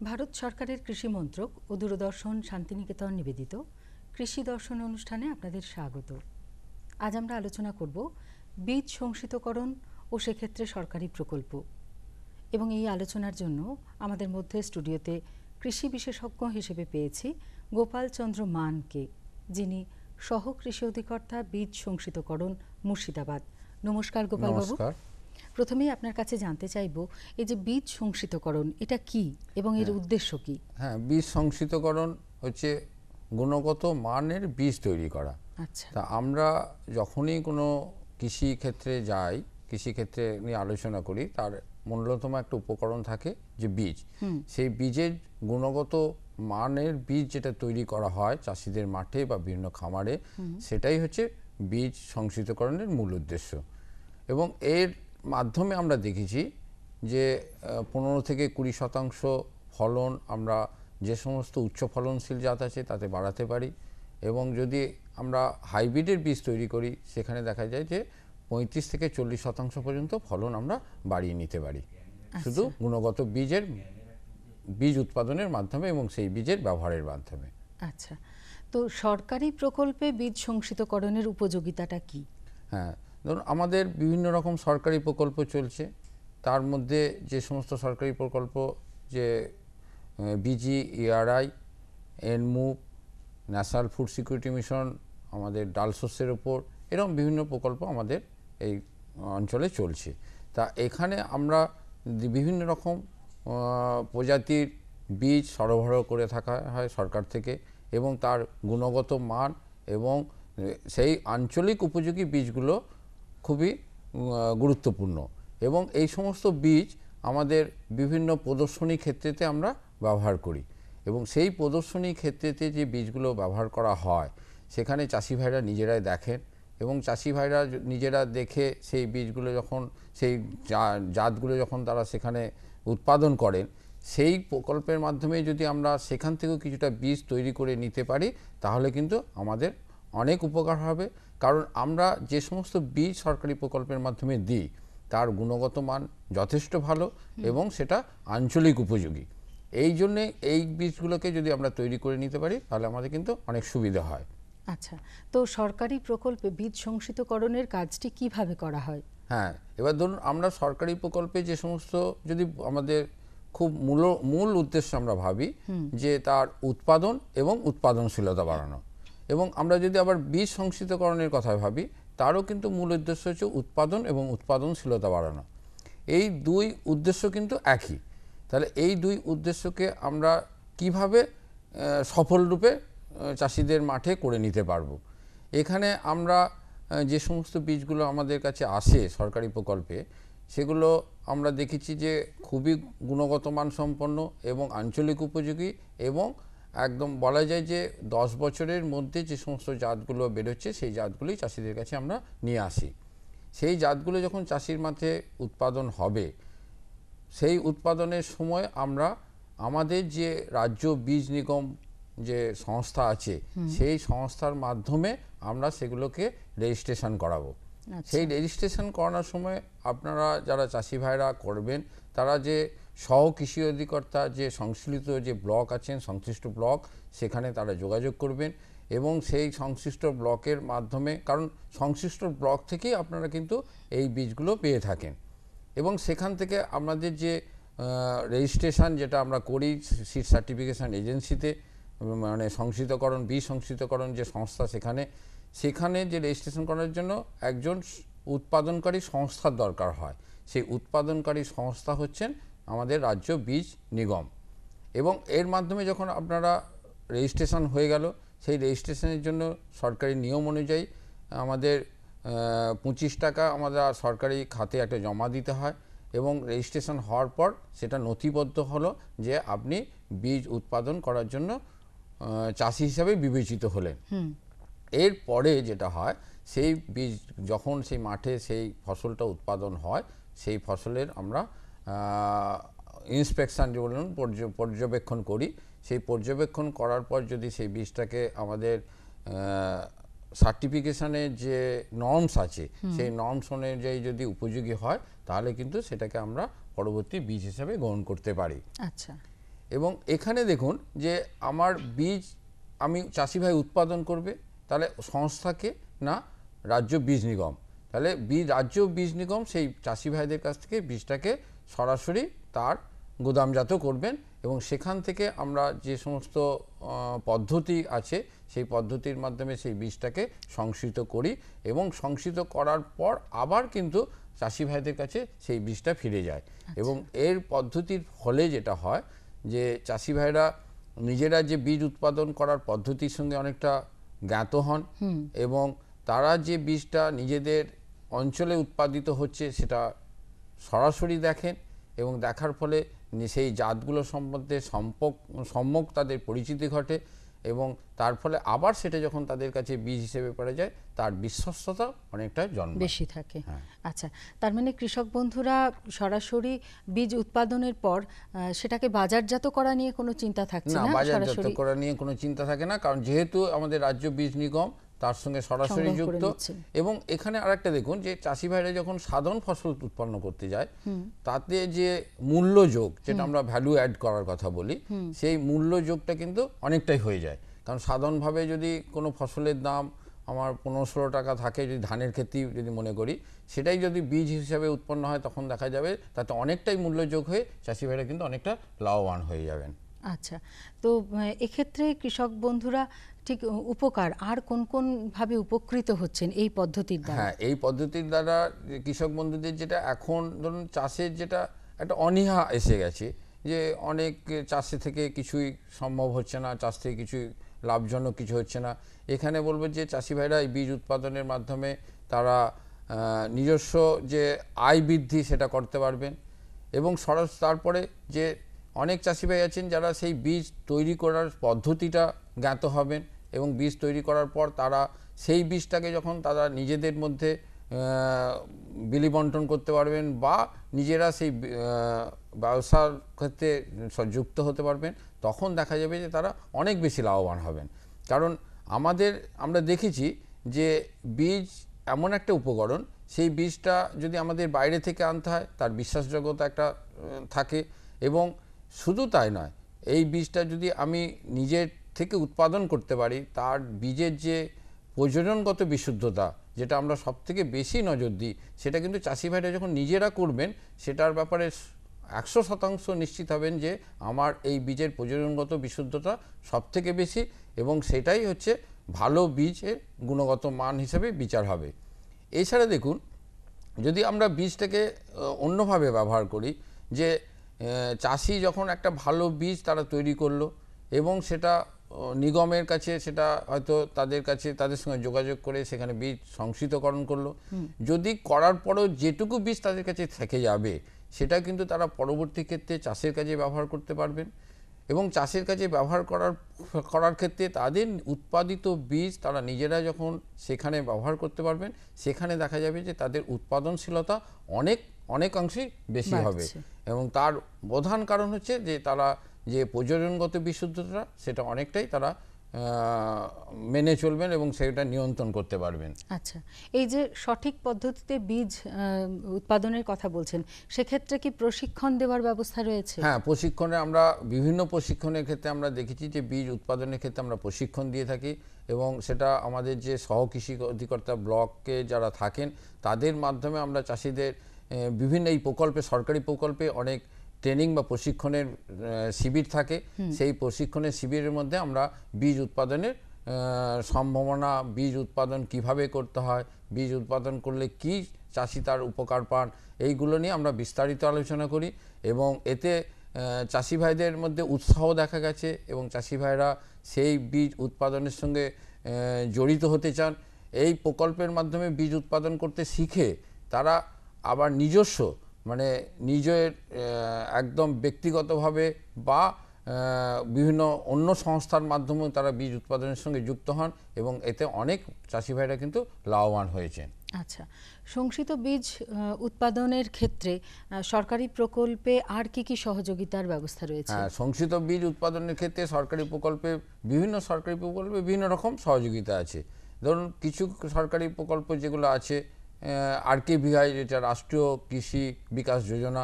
ভারত সরকারের কৃষি মন্ত্রক ও দূরদর্শন শান্তিনিকেতন নিবেদিত কৃষি দর্শন অনুষ্ঠানে আপনাদের স্বাগত। আজ আমরা আলোচনা করব বীজ সংশোধন ও সেক্ষেত্রে সরকারি প্রকল্প। এবং এই আলোচনার জন্য আমাদের মধ্যে স্টুডিওতে কৃষি বিশেষজ্ঞ হিসেবে পেয়েছি গোপাল চন্দ্র মানকে, যিনি সহ কৃষি অধিকর্তা বীজ সংশোধন মুর্শিদাবাদ। নমস্কার গোপালবাবু। প্রথমেই আপনার কাছে জানতে চাইব, এই যে বীজ সংশোধন এটা কি এবং এর উদ্দেশ্য কি? হ্যাঁ, বীজ সংশোধন হচ্ছে গুণগত মানের বীজ তৈরি করা। আচ্ছা, তা আমরা যখনই কোনো কৃষি ক্ষেত্রে যাই, কৃষি ক্ষেত্রে নিয়ে আলোচনা করি, তার মূল্যতম একটা উপকরণ থাকে যে বীজ। সেই বীজের গুণগত মানের বীজ যেটা তৈরি করা হয় চাষিদের মাঠে বা বিভিন্ন খামারে, সেটাই হচ্ছে বীজ সংশোধনের মূল উদ্দেশ্য। এবং এর মাধ্যমে আমরা দেখেছি যে 15 থেকে 20% ফলন আমরা যে সমস্ত উচ্চ ফলনশীল জাত আছে তাতে বাড়াতে পারি। এবং যদি আমরা হাইব্রিডের বীজ তৈরি করি, সেখানে দেখা যায় যে 35 থেকে 40% পর্যন্ত ফলন আমরা বাড়িয়ে নিতে পারি, শুধু গুণগত বীজ উৎপাদনের মাধ্যমে এবং সেই বীজের ব্যবহারের মাধ্যমে। আচ্ছা, তো সরকারি প্রকল্পে বীজ সংশোধনের উপযোগিতাটা কি? হ্যাঁ, ধরুন আমাদের বিভিন্ন রকম সরকারি প্রকল্প চলছে। তার মধ্যে যে সমস্ত সরকারি প্রকল্প, যে বিজি, এআরআই, এনমুভ, ন্যাশনাল ফুড সিকিউরিটি মিশন, আমাদের ডাল শস্যের ওপর, এরকম বিভিন্ন প্রকল্প আমাদের এই অঞ্চলে চলছে। তা এখানে আমরা বিভিন্ন রকম প্রজাতির বীজ সরবরাহ করে থাকা হয় সরকার থেকে, এবং তার গুণগত মান এবং সেই আঞ্চলিক উপযোগী বীজগুলো খুবই গুরুত্বপূর্ণ। এবং এই সমস্ত বীজ আমাদের বিভিন্ন প্রদর্শনী ক্ষেত্রেতে আমরা ব্যবহার করি, এবং সেই প্রদর্শনী ক্ষেত্রেতে যে বীজগুলো ব্যবহার করা হয় সেখানে চাষি ভাইরা নিজেরাই দেখেন, এবং চাষি ভাইরা নিজেরা দেখে সেই বীজগুলো যখন, সেই জাতগুলো যখন তারা সেখানে উৎপাদন করেন, সেই প্রকল্পের মাধ্যমে যদি আমরা সেখান থেকেও কিছুটা বীজ তৈরি করে নিতে পারি, তাহলে কিন্তু আমাদের অনেক উপকার হবে। কারণ আমরা যে সমস্ত বীজ সরকারি প্রকল্পের মাধ্যমে দিই তার গুণগত মান যথেষ্ট ভালো এবং সেটা আঞ্চলিক উপযোগী। এই জন্যে এই বীজগুলোকে যদি আমরা তৈরি করে নিতে পারি, তাহলে আমাদের কিন্তু অনেক সুবিধা হয়। আচ্ছা, তো সরকারি প্রকল্পে বীজ সংশোধনের কাজটি কিভাবে করা হয়? হ্যাঁ, এবার ধরুন আমরা সরকারি প্রকল্পে যে সমস্ত, যদি আমাদের খুব মূল উদ্দেশ্য আমরা ভাবি যে তার উৎপাদন এবং উৎপাদনশীলতা বাড়ানো, এবং আমরা যদি আবার বীজ সংশোধনের কথা ভাবি, তারও কিন্তু মূল উদ্দেশ্য হচ্ছে উৎপাদন এবং উৎপাদনশীলতা বাড়ানো। এই দুই উদ্দেশ্য কিন্তু একই। তাহলে এই দুই উদ্দেশ্যকে আমরা কিভাবে সফলরূপে চাষিদের মাঠে করে নিতে পারবো? এখানে আমরা যে সমস্ত বীজগুলো আমাদের কাছে আসে সরকারি প্রকল্পে, সেগুলো আমরা দেখেছি যে খুবই গুণগত মানসম্পন্ন এবং আঞ্চলিক উপযোগী, এবং একদম বলা যায় যে 10 বছরের মধ্যে যে সমস্ত জাতগুলো বেরোচ্ছে সেই জাতগুলোই চাষিদের কাছে আমরা নিয়ে আসি। সেই জাতগুলো যখন চাষির মাঠে উৎপাদন হবে, সেই উৎপাদনের সময় আমরা আমাদের যে রাজ্য বীজ নিগম যে সংস্থা আছে, সেই সংস্থার মাধ্যমে আমরা সেগুলোকে রেজিস্ট্রেশন করাবো। সেই রেজিস্ট্রেশন করানোর সময় আপনারা যারা চাষি ভাইরা করবেন, তারা যে সহ কৃষি অধিকর্তা যে সংশ্লিষ্ট যে ব্লক আছেন, সংশ্লিষ্ট ব্লক, সেখানে তারা যোগাযোগ করবেন, এবং সেই সংশ্লিষ্ট ব্লকের মাধ্যমে, কারণ সংশ্লিষ্ট ব্লক থেকেই আপনারা কিন্তু এই বীজগুলো পেয়ে থাকেন। এবং সেখান থেকে আমাদের যে রেজিস্ট্রেশন যেটা আমরা করি সিড সার্টিফিকেশন এজেন্সিতে, মানে বীজ সংশোধন যে সংস্থা, সেখানে যে রেজিস্ট্রেশন করার জন্য একজন উৎপাদনকারী সংস্থার দরকার হয়। সেই উৎপাদনকারী সংস্থা হচ্ছেন আমাদের রাজ্য বীজ নিগম। এবং এর মাধ্যমে যখন আপনারা রেজিস্ট্রেশন হয়ে গেল, সেই রেজিস্ট্রেশনের জন্য সরকারি নিয়ম অনুযায়ী আমাদের 25 টাকা আমাদের সরকারি খাতে একটা জমা দিতে হয়, এবং রেজিস্ট্রেশন হওয়ার পর সেটা নথিবদ্ধ হলো যে আপনি বীজ উৎপাদন করার জন্য চাষি হিসাবে বিবেচিত হলেন। এরপরে যেটা হয়, সেই বীজ যখন সেই মাঠে সেই ফসলটা উৎপাদন হয়, সেই ফসলের আমরা ইন্সপেকশন যে বলুন, পর্যবেক্ষণ করি। সেই পর্যবেক্ষণ করার পর যদি সেই বীজটাকে আমাদের সার্টিফিকেশনের যে নর্মস আছে, সেই নর্মস অনুযায়ী যদি উপযোগী হয়, তাহলে কিন্তু সেটাকে আমরা পরবর্তী বীজ হিসাবে গ্রহণ করতে পারি। আচ্ছা, এবং এখানে দেখুন যে আমার বীজ আমি চাষি ভাই উৎপাদন করবে, তাহলে সংস্থাকে না রাজ্য বীজ নিগম, তাহলে রাজ্য বীজ নিগম সেই চাষি ভাইদের কাছ থেকে বীজটাকে সরাসরি তার গুদামজাত করবেন এবং সেখান থেকে আমরা যে সমস্ত পদ্ধতি আছে সেই পদ্ধতির মাধ্যমে সেই বীজটাকে সংস্কৃত করি এবং সংস্কৃত করার পর আবার কিন্তু চাষি ভাইদের কাছে সেই বীজটা ফিরে যায়। এবং এর পদ্ধতির ফলে যেটা হয় যে চাষি ভাইরা নিজেরা যে বীজ উৎপাদন করার পদ্ধতির সঙ্গে অনেকটা জ্ঞাত হন এবং তারা যে বীজটা নিজেদের অঞ্চলে উৎপাদিত হচ্ছে সেটা সরাসরি দেখেন এবং দেখার ফলে সেই জাতগুলো সম্বন্ধে সম্যক তাদের পরিচিতি ঘটে এবং তার ফলে আবার সেটা যখন তাদের কাছে বীজ হিসেবে পড়ে যায় তার বিশ্বস্ততা অনেকটা বেশি থাকে। আচ্ছা, তার মানে কৃষক বন্ধুরা সরাসরি বীজ উৎপাদনের পর সেটাকে বাজারজাত করা নিয়ে কোনো চিন্তা থাকছে না? বাজারজাত করা নিয়ে কোনো চিন্তা থাকে না, কারণ যেহেতু আমাদের রাজ্য বীজ নিগম তার সঙ্গে সরাসরি যুক্ত। এবং এখানে আরেকটা দেখুন যে চাষি ভাইরা যখন সাধারণ ফসল উৎপন্ন করতে যায় তাতে যে মূল্য যোগ, যেটা আমরা ভ্যালু অ্যাড করার কথা বলি, সেই মূল্য যোগটা কিন্তু অনেকটাই হয়ে যায়। কারণ সাধারণভাবে যদি কোনো ফসলের দাম আমার 15-16 টাকা থাকে, যদি ধানের ক্ষেত্রে যদি মনে করি, সেটাই যদি বীজ হিসাবে উৎপন্ন হয় তখন দেখা যাবে তাতে অনেকটাই মূল্য যোগ হয়ে চাষি ভাইরা কিন্তু অনেকটা লাভবান হয়ে যাবেন। আচ্ছা, তো এক্ষেত্রে কৃষক বন্ধুরা ঠিক উপকার আর কোন কোন ভাবে উপকৃত হচ্ছেন এই পদ্ধতির দ্বারা? হ্যাঁ, এই পদ্ধতির দ্বারা কৃষক বন্ধুদের যেটা এখন ধরুন চাষের যেটা একটা অনীহা এসে গেছে যে অনেক চাষে থেকে কিছুই সম্ভব হচ্ছে না, চাষ থেকে কিছুই লাভজনক কিছু হচ্ছে না। এখানে বলবো যে চাষি ভাইরা এই বীজ উৎপাদনের মাধ্যমে তারা নিজস্ব যে আয় বৃদ্ধি সেটা করতে পারবেন এবং তারপরে যে অনেক চাষি ভাই আছেন যারা সেই বীজ তৈরি করার পদ্ধতিটা জ্ঞাত হবেন এবং বীজ তৈরি করার পর তারা সেই বীজটাকে যখন তারা নিজেদের মধ্যে বিলি বন্টন করতে পারবেন বা নিজেরা সেই ব্যবসার ক্ষেত্রে যুক্ত হতে পারবেন, তখন দেখা যাবে যে তারা অনেক বেশি লাভবান হবেন। কারণ আমরা দেখেছি যে বীজ এমন একটা উপকরণ, সেই বীজটা যদি আমাদের বাইরে থেকে আনতে হয় তার বিশ্বাসযোগ্যতা একটা থাকে এবং শুধু তাই নয়, এই বীজটা যদি আমি নিজের থেকে উৎপাদন করতে পারি তার বীজের যে প্রজননগত বিশুদ্ধতা, যেটা আমরা সব থেকে বেশি নজর দিই, সেটা কিন্তু চাষি ভাইরা যখন নিজেরা করবেন সেটার ব্যাপারে 100% নিশ্চিত হবেন যে আমার এই বীজের প্রজননগত বিশুদ্ধতা সব থেকে বেশি এবং সেটাই হচ্ছে ভালো বীজের গুণগত মান হিসেবে বিচার হবে। এছাড়া দেখুন, যদি আমরা বীজটাকে অন্যভাবে ব্যবহার করি, যে চাষি যখন একটা ভালো বীজ তারা তৈরি করলো এবং সেটা নিগমের কাছে সেটা হয়তো তাদের সঙ্গে যোগাযোগ করে সেখানে বীজ সংস্কৃতকরণ করলো, যদি করার পরও যেটুকু বীজ তাদের কাছে থেকে যাবে সেটা কিন্তু তারা পরবর্তী ক্ষেত্রে চাষের কাজে ব্যবহার করতে পারবেন এবং চাষের কাজে ব্যবহার করার ক্ষেত্রে তাদের উৎপাদিত বীজ তারা নিজেরা যখন সেখানে ব্যবহার করতে পারবেন, সেখানে দেখা যাবে যে তাদের উৎপাদনশীলতা অনেকাংশেই বেশি হবে এবং তার প্রধান কারণ হচ্ছে যে তারা যে প্রজননগত বিশুদ্ধতা সেটা অনেকটাই তারা মেনে চলবেন এবং সেটা নিয়ন্ত্রণ করতে পারবেন। আচ্ছা, এই যে সঠিক পদ্ধতিতে বীজ উৎপাদনের কথা বলছেন, সেক্ষেত্রে কি প্রশিক্ষণ দেওয়ার ব্যবস্থা রয়েছে? হ্যাঁ, আমরা বিভিন্ন প্রশিক্ষণের ক্ষেত্রে আমরা দেখেছি যে বীজ উৎপাদনের ক্ষেত্রে আমরা প্রশিক্ষণ দিয়ে থাকি এবং সেটা আমাদের যে সহকৃষি অধিকর্তা ব্লকে যারা থাকেন তাদের মাধ্যমে আমরা চাষিদের বিভিন্ন এই প্রকল্পে, সরকারি প্রকল্পে অনেক ট্রেনিং বা প্রশিক্ষণের শিবির থাকে, সেই প্রশিক্ষণের শিবিরের মধ্যে আমরা বীজ উৎপাদনের সম্ভাবনা, বীজ উৎপাদন কিভাবে করতে হয়, বীজ উৎপাদন করলে কি চাষি তার উপকার পান, এইগুলো নিয়ে আমরা বিস্তারিত আলোচনা করি এবং এতে চাষি ভাইদের মধ্যে উৎসাহ দেখা গেছে এবং চাষি ভাইরা সেই বীজ উৎপাদনের সঙ্গে জড়িত হতে চান। এই প্রকল্পের মাধ্যমে বীজ উৎপাদন করতে শিখে তারা আবার নিজস্ব নিজের একদম ব্যক্তিগতভাবে বা বিভিন্ন অন্য সংস্থার মাধ্যমেও তারা বীজ উৎপাদনের সঙ্গে যুক্ত হন এবং এতে অনেক চাষি ভাইরা কিন্তু লাভবান হয়েছেন। আচ্ছা, সংসিত বীজ উৎপাদনের ক্ষেত্রে সরকারি প্রকল্পে আর কি কি সহযোগিতার ব্যবস্থা রয়েছে? হ্যাঁ, সংসিত বীজ উৎপাদনের ক্ষেত্রে সরকারি প্রকল্পে বিভিন্ন রকম সহযোগিতা আছে। ধরুন কিছু সরকারি প্রকল্প যেগুলো আছে, RKVI যেটা রাষ্ট্রীয় কৃষি বিকাশ যোজনা,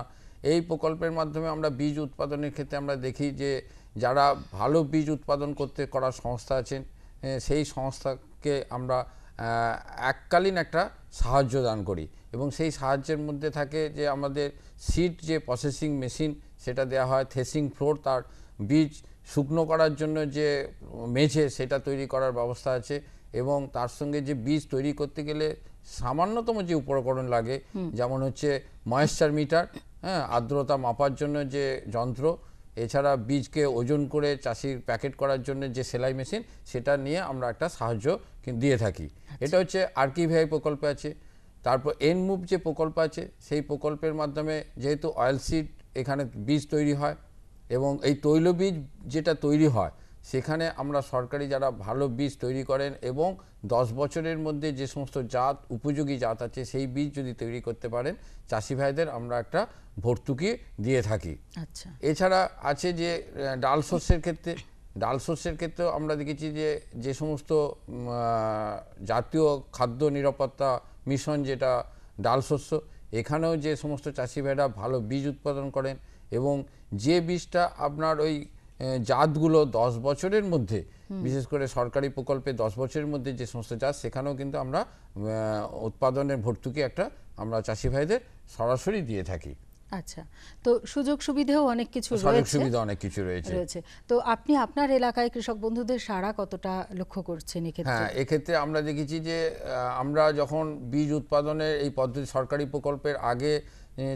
এই প্রকল্পের মাধ্যমে আমরা বীজ উৎপাদনের ক্ষেত্রে আমরা দেখি যে যারা ভালো বীজ উৎপাদন করার সংস্থা আছেন, সেই সংস্থাকে আমরা এককালীন একটা সাহায্য দান করি এবং সেই সাহায্যের মধ্যে থাকে যে আমাদের সিড যে প্রসেসিং মেশিন সেটা দেওয়া হয়, থ্রেসিং ফ্লোর, তার বীজ শুকনো করার জন্য যে মেঝে সেটা তৈরি করার ব্যবস্থা আছে এবং তার সঙ্গে যে বীজ তৈরি করতে গেলে সামান্যতম যে উপকরণ লাগে, যেমন হচ্ছে ময়েশ্চার মিটার, আর্দ্রতা মাপার জন্য যে যন্ত্র, এছাড়া বীজকে ওজন করে চাষির প্যাকেট করার জন্য যে সেলাই মেশিন, সেটা নিয়ে আমরা একটা সাহায্য দিয়ে থাকি। এটা হচ্ছে আরকিভিআই প্রকল্পে আছে। তারপর এনমুভ যে প্রকল্প আছে, সেই প্রকল্পের মাধ্যমে যেহেতু অয়েল সিড এখানে বীজ তৈরি হয় এবং এই তৈলবীজ যেটা তৈরি হয় সেখানে আমরা সরকারি যারা ভালো বীজ তৈরি করেন এবং 10 বছরের মধ্যে যে সমস্ত জাত উপযোগী জাত আছে সেই বীজ যদি তৈরি করতে পারেন চাষি ভাইদের আমরা একটা ভর্তুকি দিয়ে থাকি। আচ্ছা, এছাড়া আছে যে ডাল শস্যের ক্ষেত্রেও আমরা দেখেছি যে সমস্ত জাতীয় খাদ্য নিরাপত্তা মিশন যেটা ডাল শস্য, এখানেও যে সমস্ত চাষি ভাইরা ভালো বীজ উৎপাদন করেন এবং যে বীজটা আপনার ওই জাতগুলো 10 বছরের মধ্যে, বিশেষ করে সরকারি প্রকল্পে 10 বছরের মধ্যে যে সমস্ত জাত, সেখানেও কিন্তু আমরা উৎপাদনের ভর্তুকি একটা আমরা চাষি ভাইদের সরাসরি দিয়ে থাকি। আচ্ছা, তো সুযোগ সুবিধাও অনেক কিছু রয়েছে। তো আপনি আপনার এলাকায় কৃষক বন্ধুদের সাড়া কতটা লক্ষ্য করছেন এক্ষেত্রে? হ্যাঁ, এক্ষেত্রে আমরা দেখেছি যে আমরা যখন বীজ উৎপাদনের এই পদ্ধতি সরকারি প্রকল্পের আগে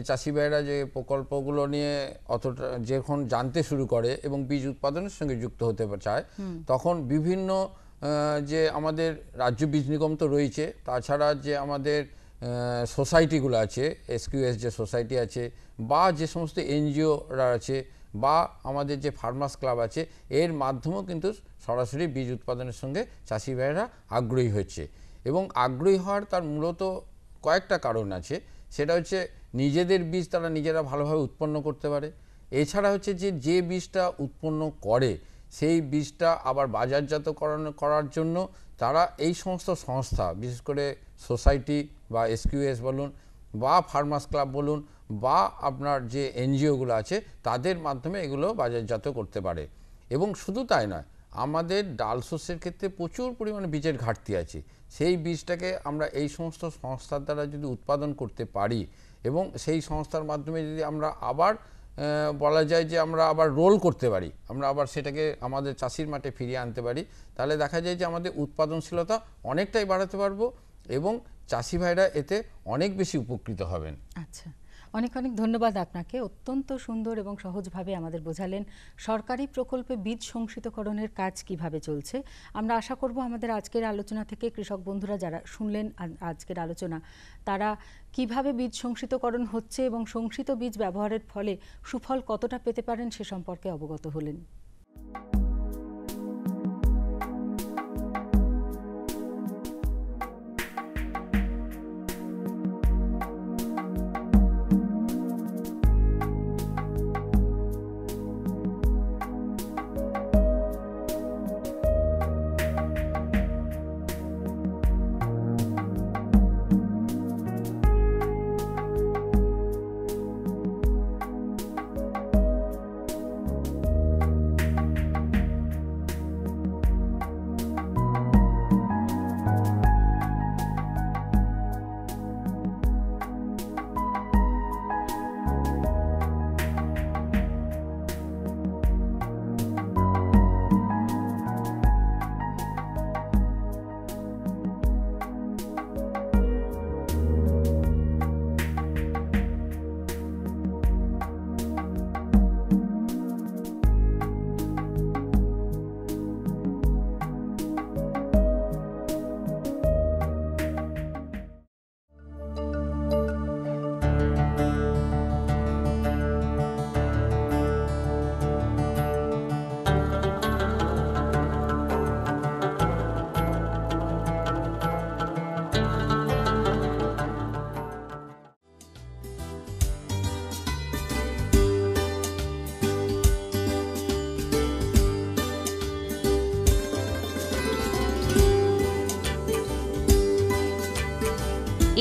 চাষি ভাইরা যে প্রকল্পগুলো নিয়ে অতটা যখন জানতে শুরু করে এবং বীজ উৎপাদনের সঙ্গে যুক্ত হতে চায়, তখন বিভিন্ন যে আমাদের রাজ্য বীজ নিগম তো রয়েছে, তাছাড়া যে আমাদের সোসাইটিগুলো আছে, এসকিউএস যে সোসাইটি আছে বা যে সমস্ত এনজিওরা আছে বা আমাদের যে ফার্মার্স ক্লাব আছে, এর মাধ্যমেও কিন্তু সরাসরি বীজ উৎপাদনের সঙ্গে চাষি ভাইরা আগ্রহী হচ্ছে এবং আগ্রহী হওয়ার তার মূলত কয়েকটা কারণ আছে। সেটা হচ্ছে নিজেদের বীজ তারা নিজেরা ভালোভাবে উৎপন্ন করতে পারে, এছাড়া হচ্ছে যে বীজটা উৎপন্ন করে সেই বীজটা আবার বাজারজাত করার জন্য তারা এই সমস্ত সংস্থা, বিশেষ করে সোসাইটি বা এসকিউএস বলুন বা ফার্মার্স ক্লাব বলুন বা আপনার যে এনজিওগুলো আছে, তাদের মাধ্যমে এগুলো বাজারজাত করতে পারে। এবং শুধু তাই নয়, আমাদের ডাল শস্যের ক্ষেত্রে প্রচুর পরিমাণে বীজের ঘাটতি আছে। সেই বীজটাকে আমরা এই সমস্ত সংস্থার দ্বারা যদি উৎপাদন করতে পারি এবং সেই সংস্থার মাধ্যমে যদি আমরা আবার বলা যায় যে আমরা আবার রোল করতে পারি, আমরা আবার সেটাকে আমাদের চাষির মাঠে ফিরিয়ে আনতে পারি, তাহলে দেখা যায় যে আমাদের উৎপাদনশীলতা অনেকটাই বাড়াতে পারবো এবং চাষি ভাইরা এতে অনেক বেশি উপকৃত হবেন। আচ্ছা, অনেক অনেক ধন্যবাদ আপনাকে। অত্যন্ত সুন্দর এবং সহজভাবে আমাদের বোঝালেন সরকারি প্রকল্পে বীজ সংশোধনকরণের কাজ কিভাবে চলছে। আমরা আশা করব আমাদের আজকের আলোচনা থেকে কৃষক বন্ধুরা যারা শুনলেন আজকের আলোচনা, তারা কিভাবে বীজ সংশোধনকরণ হচ্ছে এবং সংশোধিত বীজ ব্যবহারের ফলে সুফল কতটা পেতে পারেন সে সম্পর্কে অবগত হলেন।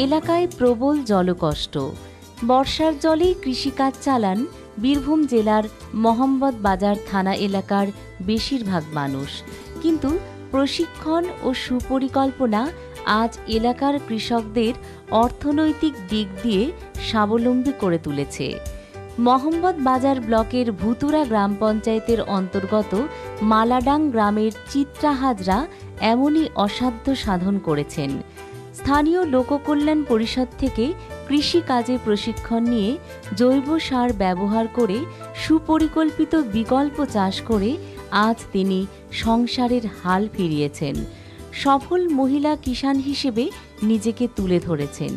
এলাকায় প্রবল জলকষ্ট, বর্ষার জলেই কৃষিকাজ চালান বীরভূম জেলার মোহাম্মদ বাজার থানা এলাকার বেশিরভাগ মানুষ। কিন্তু প্রশিক্ষণ ও সুপরিকল্পনা আজ এলাকার কৃষকদের অর্থনৈতিক দিক দিয়ে স্বাবলম্বী করে তুলেছে। মোহাম্মদ বাজার ব্লকের ভুতুরা গ্রাম পঞ্চায়েতের অন্তর্গত মালাডাং গ্রামের চিত্রা হাজরা এমনই অসাধ্য সাধন করেছেন। স্থানীয় লোককল্যাণ পরিষদ থেকে কৃষিকাজে প্রশিক্ষণ নিয়ে জৈব সার ব্যবহার করে সুপরিকল্পিত বিকল্প চাষ করে আজ তিনি সংসারের হাল ফিরিয়েছেন। সফল মহিলা কিষাণ হিসেবে নিজেকে তুলে ধরেছেন।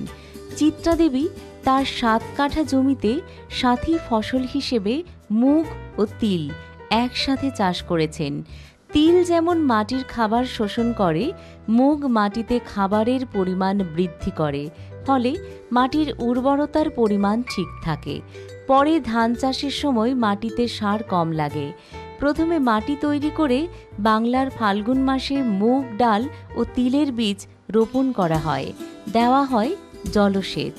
চিত্রা দেবী তার 7 কাঠা জমিতে সাথী ফসল হিসেবে মুগ ও তিল একসাথে চাষ করেছেন। তিল যেমন মাটির খাবার শোষণ করে, মুগ মাটিতে খাবারের পরিমাণ বৃদ্ধি করে, ফলে মাটির উর্বরতার পরিমাণ ঠিক থাকে। পরে ধান চাষের সময় মাটিতে সার কম লাগে। প্রথমে মাটি তৈরি করে বাংলার ফাল্গুন মাসে মুগ ডাল ও তিলের বীজ রোপণ করা হয়। দেওয়া হয় জলসেচ।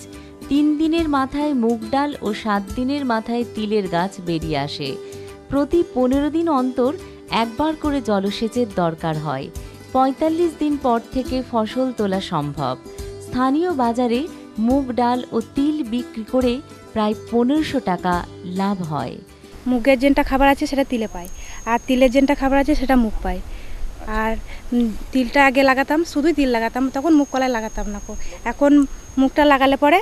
3 দিনের মাথায় মুগ ডাল ও 7 দিনের মাথায় তিলের গাছ বেরিয়ে আসে। প্রতি 15 দিন অন্তর একবার করে জলসেচের দরকার হয়। 45 দিন পর থেকে ফসল তোলা সম্ভব। স্থানীয় বাজারে মুগ ডাল ও তিল বিক্রি করে প্রায় 1500 টাকা লাভ হয়। মুগের যেটা খাবার আছে সেটা তিলে পায়, আর তিলের যেটা খাবার আছে সেটা মুগ পায়। আর তিলটা আগে লাগাতাম, শুধুই তিল লাগাতাম, তখন মুগ কলাই লাগাতাম না। এখন মুগটা লাগালে পরে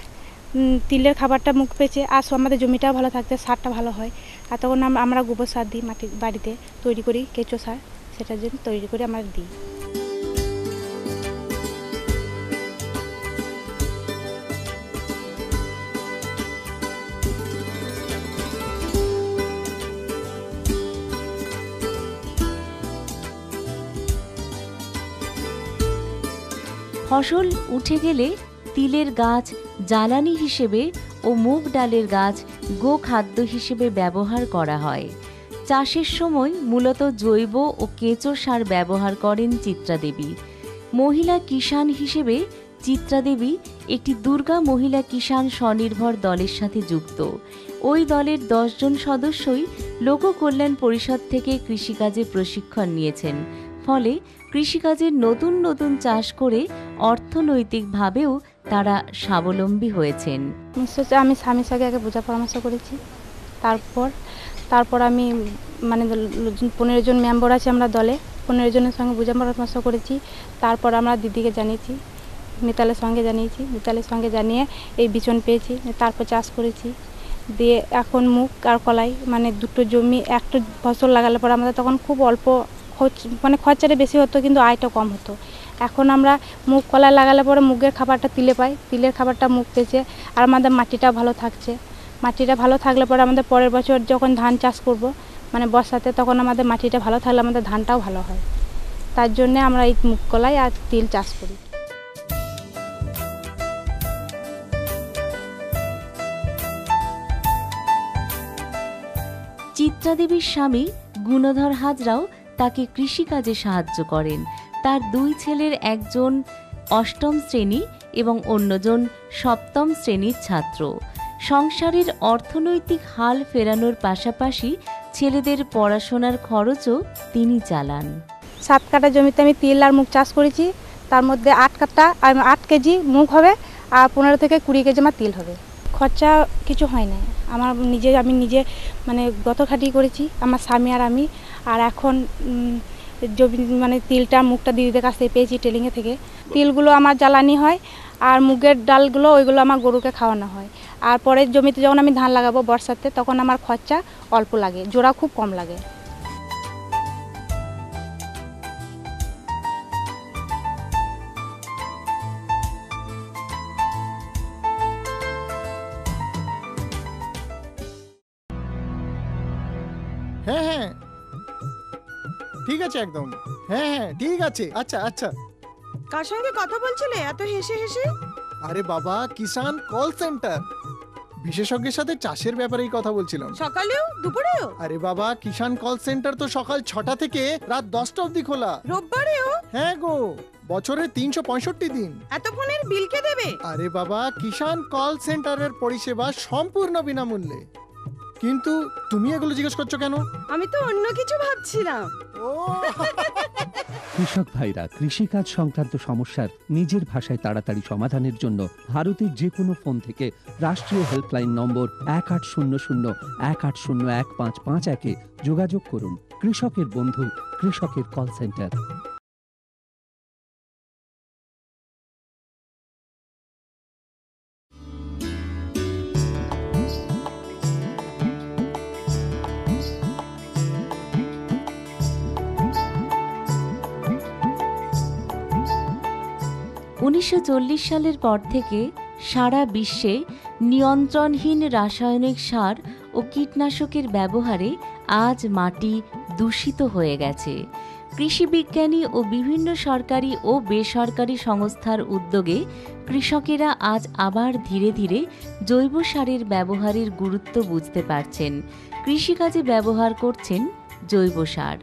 তিলের খাবারটা মুগ পেয়েছে, আর আমাদের জমিটাও ভালো থাকছে, সারটা ভালো হয়। আর তখন আমরা গোবর সার দিই, মাটি বাড়িতে তৈরি করি, কেঁচো সার, সেটার জন্য তৈরি করে আমরা দিই। ফসল উঠে গেলে তিলের গাছ জ্বালানি হিসেবে ও মুগ ডালের গাছ গোখাদ্য হিসেবে ব্যবহার করা হয়। চাষের সময় মূলত জৈব ও কেঁচো সার ব্যবহার করেন চিত্রা দেবী। মহিলা কিষাণ হিসেবে চিত্রা দেবী একটি দুর্গা মহিলা কিষাণ স্বনির্ভর দলের সাথে যুক্ত। ওই দলের 10 জন সদস্যই লোককল্যাণ পরিষদ থেকে কৃষিকাজে প্রশিক্ষণ নিয়েছেন। ফলে কৃষিকাজের নতুন নতুন চাষ করে অর্থনৈতিকভাবেও তারা স্বাবলম্বী হয়েছেন। আমি স্বামীর সঙ্গে আগে বোঝা পরামর্শ করেছি। তারপর আমি 15 জন মেম্বার আছে আমরা দলে, 15 জনের সঙ্গে বোঝা পরামর্শ করেছি। তারপর আমরা দিদিকে জানিয়েছি, মিতালের সঙ্গে জানিয়েছি, মিতালের সঙ্গে জানিয়ে এই বিচন পেয়েছি, তারপর চাষ করেছি। দিয়ে এখন মুগ আর কলাই দুটো জমি একটা ফসল লাগালে পরে আমাদের তখন খুব অল্প খরচাটা বেশি হতো, কিন্তু আয়টা কম হতো। এখন আমরা মুগ কলাই লাগালে পরে মুগের খাবারটা তিলে পাই, তিলের খাবারটা মুগ পেয়েছে, আর আমাদের মাটিটা ভালো থাকছে। মাটিটা ভালো থাকলে পরে আমাদের পরের বছর যখন ধান চাষ করব বর্ষাতে, তখন আমাদের মাটিটা ভালো থাকলে আমাদের ধানটাও ভালো হয়। তার জন্যে আমরা এই মুগ কলাই আর তিল চাষ করি। চিত্রা দেবীর স্বামী গুণধর হাজরাও তাকে কৃষিকাজে সাহায্য করেন। তার 2 ছেলের একজন 8ম শ্রেণী এবং অন্যজন 7ম শ্রেণীর ছাত্র। সংসারের অর্থনৈতিক হাল ফেরানোর পাশাপাশি ছেলেদের পড়াশোনার খরচও তিনি চালান। 7 কাঠা জমিতে আমি তিল আর মুগ চাষ করেছি। তার মধ্যে 8 কেজি মুগ হবে, আর 15 থেকে 20 কেজি আমার তিল হবে। খরচা কিছু হয় না, আমি নিজে গত খাটিয়ে করেছি, আমার স্বামী আর আমি। আর এখন তিলটা মুগটা দিদিদের কাছ থেকে পেয়েছি ট্রেলিংয়ে থেকে। তিলগুলো আমার জ্বালানি হয়, আর মুগের ডালগুলো ওইগুলো আমার গরুকে খাওয়ানো হয়। আর পরের জমিতে যখন আমি ধান লাগাবো বর্ষাতে, তখন আমার খরচা অল্প লাগে, জোড়া খুব কম লাগে। হ্যাঁ হ্যাঁ ঠিক আছে, একদম। হ্যাঁ হ্যাঁ ঠিক আছে। আচ্ছা আচ্ছা। কার সঙ্গে কথা বলছিলে এত হেসে হেসে? আরে বাবা, কিষাণ কল সেন্টার, বিশেষজ্ঞের সাথে চাষের ব্যাপারেই কথা বলছিলাম। সকালেও দুপুরেও? আরে বাবা, কিষাণ কল সেন্টার তো সকাল 6টা থেকে রাত 10টা অবধি খোলা। রোববারেও? হ্যাঁ গো, বছরে 365 দিন। এত ফোনের বিল কে দেবে? আরে বাবা, কিষান কল সেন্টারের পরিষেবা সম্পূর্ণ বিনামূল্যে। কিন্তু তুমি এগুলো জিজ্ঞেস করছো কেন? আমি তো অন্য কিছু ভাবছিলাম। ও কৃষক ভাইরা কৃষিকাজ সংক্রান্ত সমস্যার নিজের ভাষায় তাড়াতাড়ি সমাধানের জন্য ভারতের যে কোনো ফোন থেকে রাষ্ট্রীয় হেল্পলাইন নম্বর 1800-1801-5551-এ যোগাযোগ করুন। কৃষকের বন্ধু, কৃষকের কল সেন্টার। উনিশশো সালের পর থেকে সারা বিশ্বে নিয়ন্ত্রণহীন রাসায়নিক সার ও কীটনাশকের ব্যবহারে আজ মাটি দূষিত হয়ে গেছে। কৃষি বিজ্ঞানী ও বিভিন্ন সরকারি ও বেসরকারি সংস্থার উদ্যোগে কৃষকেরা আজ আবার ধীরে ধীরে জৈব সারের ব্যবহারের গুরুত্ব বুঝতে পারছেন। কৃষিকাজে ব্যবহার করছেন জৈব সার।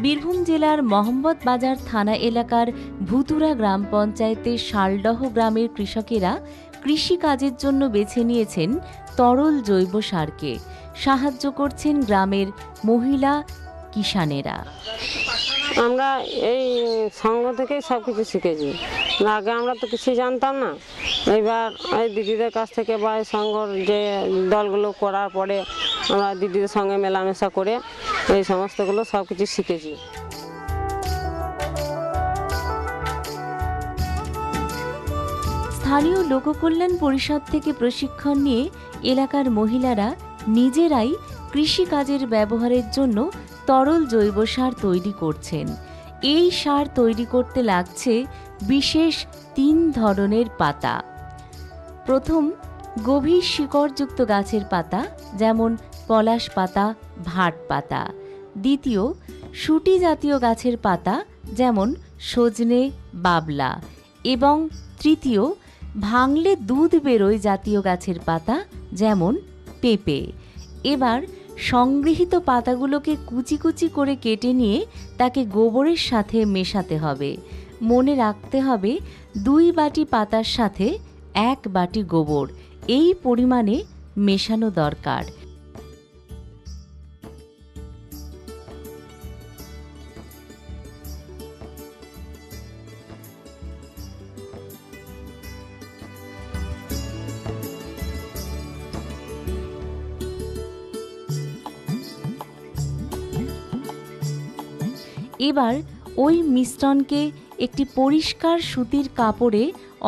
বীরভূম জেলার মোহাম্মদ বাজার থানা এলাকার ভুতুরা গ্রাম পঞ্চায়েতের শালডহ গ্রামের কৃষকেরা কৃষিকাজের জন্য বেছে নিয়েছেন তরল জৈব সারকে। সাহায্য করছেন গ্রামের মহিলা কিষানেরা। আমরা এই সঙ্গ থেকেই সব কিছু শিখেছি। আগে আমরা তো কিছু জানতাম না। এবার এই দিদিদের কাছ থেকে বা এই সঙ্গর যে দলগুলো করার পরে আমরা দিদিদের সঙ্গে মেলামেশা করে এই সমস্তগুলো সব কিছু শিখেছি। স্থানীয় লোককল্যাণ পরিষদ থেকে প্রশিক্ষণ নিয়ে এলাকার মহিলারা নিজেরাই কৃষিকাজের ব্যবহারের জন্য তরল জৈব সার তৈরি করছেন। এই সার তৈরি করতে লাগছে বিশেষ 3 ধরনের পাতা। প্রথম, গভীর শিকড়যুক্ত গাছের পাতা, যেমন পলাশ পাতা, ভাট পাতা। দ্বিতীয়, শুঁটি জাতীয় গাছের পাতা, যেমন সজনে, বাবলা। এবং তৃতীয়, ভাঙলে দুধ বেরোয় জাতীয় গাছের পাতা, যেমন পেঁপে। এবার সংগৃহীত পাতাগুলোকে কুচি কুচি করে কেটে নিয়ে তাকে গোবরের সাথে মেশাতে হবে। মনে রাখতে হবে 2 বাটি পাতার সাথে 1 বাটি গোবর, এই পরিমাণে মেশানো দরকার। এবার ওই মিশ্রণকে একটি পরিষ্কার সুতির কাপড়ে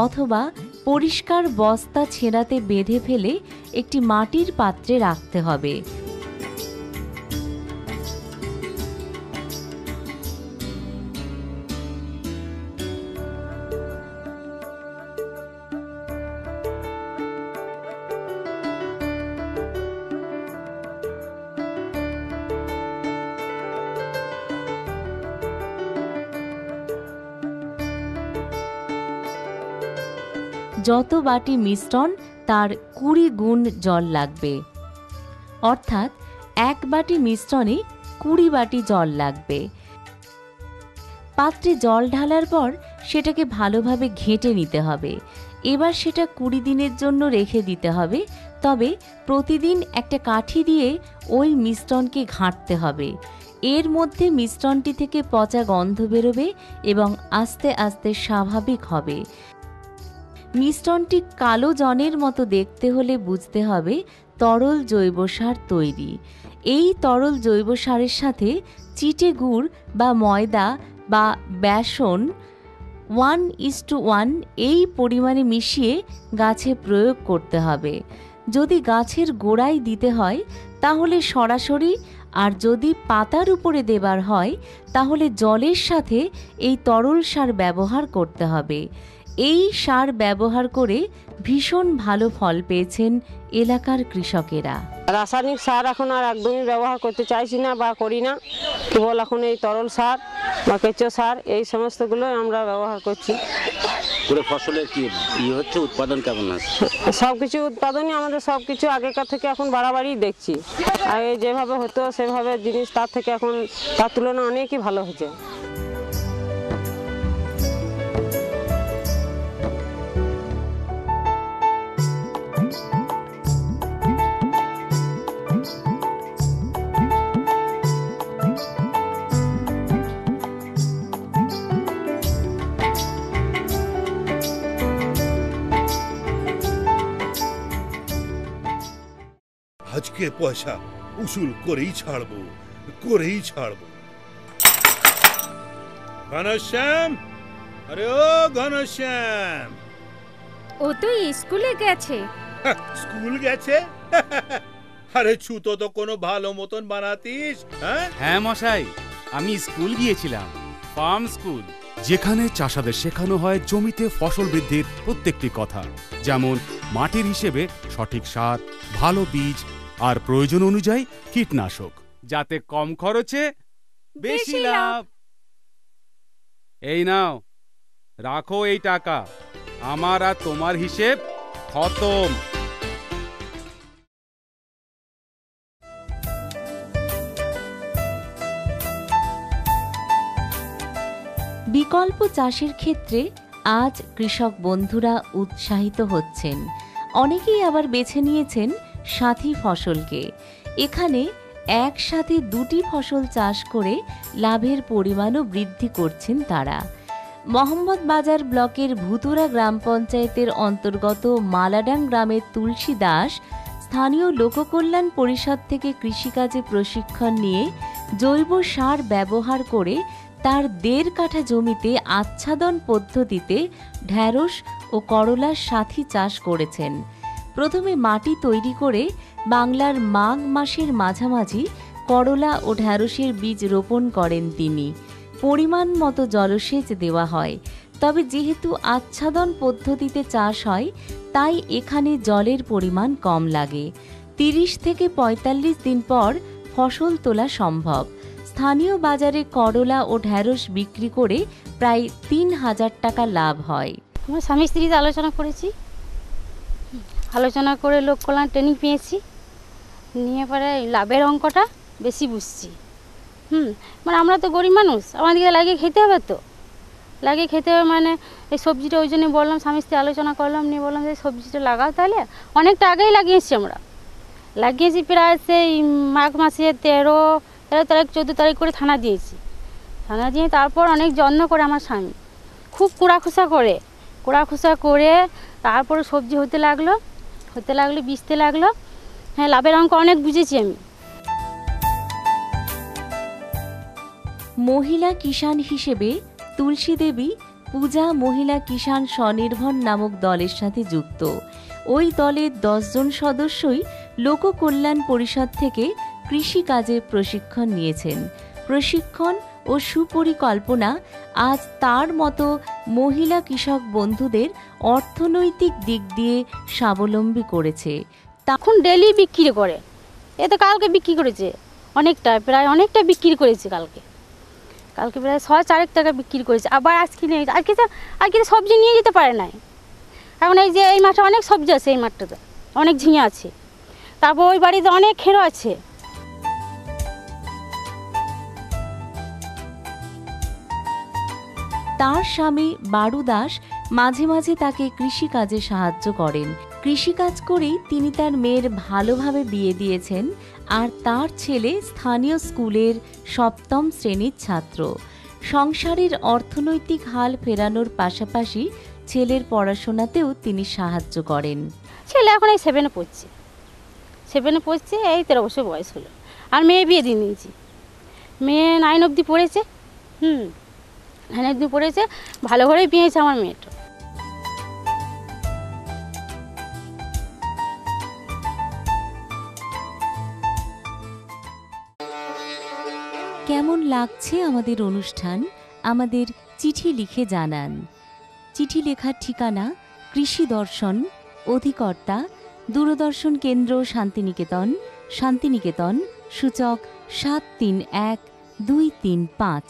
অথবা পরিষ্কার বস্তা ছেঁড়াতে বেঁধে ফেলে একটি মাটির পাত্রে রাখতে হবে। যত বাটি মিশ্রণ তার 20 গুণ জল লাগবে, অর্থাৎ 1 বাটি মিশ্রণে 20 বাটি জল লাগবে। পাত্রে জল ঢালার পর সেটাকে ভালোভাবে ঘেঁটে নিতে হবে। এবার সেটা 20 দিনের জন্য রেখে দিতে হবে। তবে প্রতিদিন একটা কাঠি দিয়ে ওই মিশ্রণকে ঘাঁটতে হবে। এর মধ্যে মিশ্রণটি থেকে পচা গন্ধ বেরোবে এবং আস্তে আস্তে স্বাভাবিক হবে। মিশ্রণটি কালো জনের মতো দেখতে হলে বুঝতে হবে তরল জৈব সার তৈরি। এই তরল জৈব সারের সাথে চিটে গুড় বা ময়দা বা বেসন 1:1 এই পরিমাণে মিশিয়ে গাছে প্রয়োগ করতে হবে। যদি গাছের গোড়ায় দিতে হয় তাহলে সরাসরি, আর যদি পাতার উপরে দেবার হয় তাহলে জলের সাথে এই তরল সার ব্যবহার করতে হবে। এই সার ব্যবহার করে ভীষণ ভালো ফল পেয়েছেন এলাকার কৃষকেরা। রাসায়নিক সার এখন আর একদমই ব্যবহার করতে চাইছি না বা করি না। কেবল এখন এই তরল সার বা কেঁচো সার এই সমস্তগুলো আমরা ব্যবহার করছি। পুরো ফসলের কি হচ্ছে, উৎপাদন কেমন আছে? সব কিছু উৎপাদনই আমাদের সব কিছু আগেকার থেকে এখন বাড়াবাড়ি দেখছি। আগে যেভাবে হতো সেভাবে জিনিস তার থেকে এখন তার তুলনায় অনেকই ভালো হয়েছে। আজকে পয়সা উসুল করেই ছাড়বো, করেই ছাড়বো। ঘনশ্যাম, আরে ও ঘনশ্যাম। ও তো স্কুলে গেছে। স্কুল গেছে? আরে ছুতো তো কোনো ভালো মতন বানাতিস। হ্যাঁ মশাই, আমি স্কুল গিয়েছিলাম, ফার্ম স্কুল, যেখানে চাষাদের শেখানো হয় জমিতে ফসল বৃদ্ধির প্রত্যেকটি কথা, যেমন মাটির হিসেবে সঠিক সার, ভালো বীজ আর প্রয়োজন অনুযায়ী কীটনাশক, যাতে কম খরচে বেশি লাভ। এই নাও, রাখো এই টাকা, আমার আর তোমার হিসেব খতম। বিকল্প চাষের ক্ষেত্রে আজ কৃষক বন্ধুরা উৎসাহিত হচ্ছেন। অনেকেই আবার বেছে নিয়েছেন সাথী ফসলকে। এখানে একসাথে দুটি ফসল চাষ করে লাভের পরিমাণও বৃদ্ধি করছেন তারা। মোহাম্মদবাজার ব্লকের ভুতুরা গ্রাম পঞ্চায়েতের অন্তর্গত মালাডাং গ্রামের তুলসী দাস স্থানীয় লোককল্যাণ পরিষদ থেকে কৃষিকাজে প্রশিক্ষণ নিয়ে জৈব সার ব্যবহার করে তার 1.5 কাঠা জমিতে আচ্ছাদন পদ্ধতিতে ঢ্যাঁড়স ও করলার সাথী চাষ করেছেন। প্রথমে মাটি তৈরি করে বাংলার মাঘ মাসের মাঝামাঝি করলা ও ঢ্যাঁড়সের বীজ রোপণ করেন তিনি। পরিমাণ মতো জলসেচ দেওয়া হয়, তবে যেহেতু আচ্ছাদন পদ্ধতিতে চাষ হয় তাই এখানে জলের পরিমাণ কম লাগে। 30 থেকে 45 দিন পর ফসল তোলা সম্ভব। স্থানীয় বাজারে করলা ও ঢ্যাঁড়স বিক্রি করে প্রায় 3000 টাকা লাভ হয়। আমার স্বামী স্ত্রীতে আলোচনা করেছি, আলোচনা করে লোক কল্যাণ ট্রেনিং পেয়েছি, নিয়ে পরে লাভের অঙ্কটা বেশি বুঝছি। মানে আমরা তো গরিব মানুষ, আমাদেরকে লাগিয়ে খেতে হবে, তো লাগিয়ে খেতে হবে। মানে এই সবজিটা ওই জন্য বললাম, স্বামী স্ত্রী আলোচনা করলাম, নিয়ে বললাম যে সবজিটা লাগাও। তাহলে অনেকটা আগেই লাগিয়েছি, আমরা লাগিয়েছি প্রায় সেই মাঘ মাসে 13 তারিখ 14 তারিখ করে থানা দিয়েছি। থানা দিয়ে তারপর অনেক যত্ন করে আমার স্বামী খুব কুড়াখুসা করে তারপরে সবজি হতে লাগলো, বীজতে লাগলো। হ্যাঁ, লাভের অঙ্ক অনেক বুঝেছি আমি। মহিলা কিষাণ হিসেবে তুলসী দেবী পূজা মহিলা কিষাণ স্বনির্ভর নামক দলের সাথে যুক্ত। ওই দলের 10 জন সদস্যই লোককল্যাণ পরিষদ থেকে কৃষিকাজে প্রশিক্ষণ নিয়েছেন। প্রশিক্ষণ ও সুপরিকল্পনা আজ তার মতো মহিলা কৃষক বন্ধুদের অর্থনৈতিক দিক দিয়ে স্বাবলম্বী করেছে। তখন ডেলি বিক্রি করে, এ তো কালকে বিক্রি করেছে প্রায় অনেকটা বিক্রি করেছে। কালকে প্রায় 4 টাকা বিক্রি করেছে। আবার আজকে নিয়ে আজকে সবজি নিয়ে যেতে পারে না। এখন এই যে এই মাঠে অনেক সবজি আছে, এই মাঠটাতে অনেক ঝিঙে আছে, তারপর ওই বাড়িতে অনেক খেরো আছে। তার স্বামী বারু দাস মাঝে মাঝে তাকে কৃষিকাজে সাহায্য করেন। কৃষিকাজ করেই তিনি তার মেয়ের ভালোভাবে বিয়ে দিয়েছেন, আর তার ছেলে স্থানীয় স্কুলের 7ম শ্রেণীর ছাত্র। সংসারের অর্থনৈতিক হাল ফেরানোর পাশাপাশি ছেলের পড়াশোনাতেও তিনি সাহায্য করেন। ছেলে এখন এই 7-এ পড়ছে, এই 13 বছর বয়স হলো। আর মেয়ে বিয়ে দিয়ে নিয়েছি, মেয়ে 9 অবধি পড়েছে। 9 অবধি পড়েছে, ভালো ঘরেই বিয়েছে আমার মেয়েটা। কেমন লাগছে আমাদের অনুষ্ঠান? আমাদের চিঠি লিখে জানান। চিঠি লেখার ঠিকানা কৃষি দর্শন, অধিকর্তা দূরদর্শন কেন্দ্র, শান্তিনিকেতন, শান্তিনিকেতন, সূচক 731235।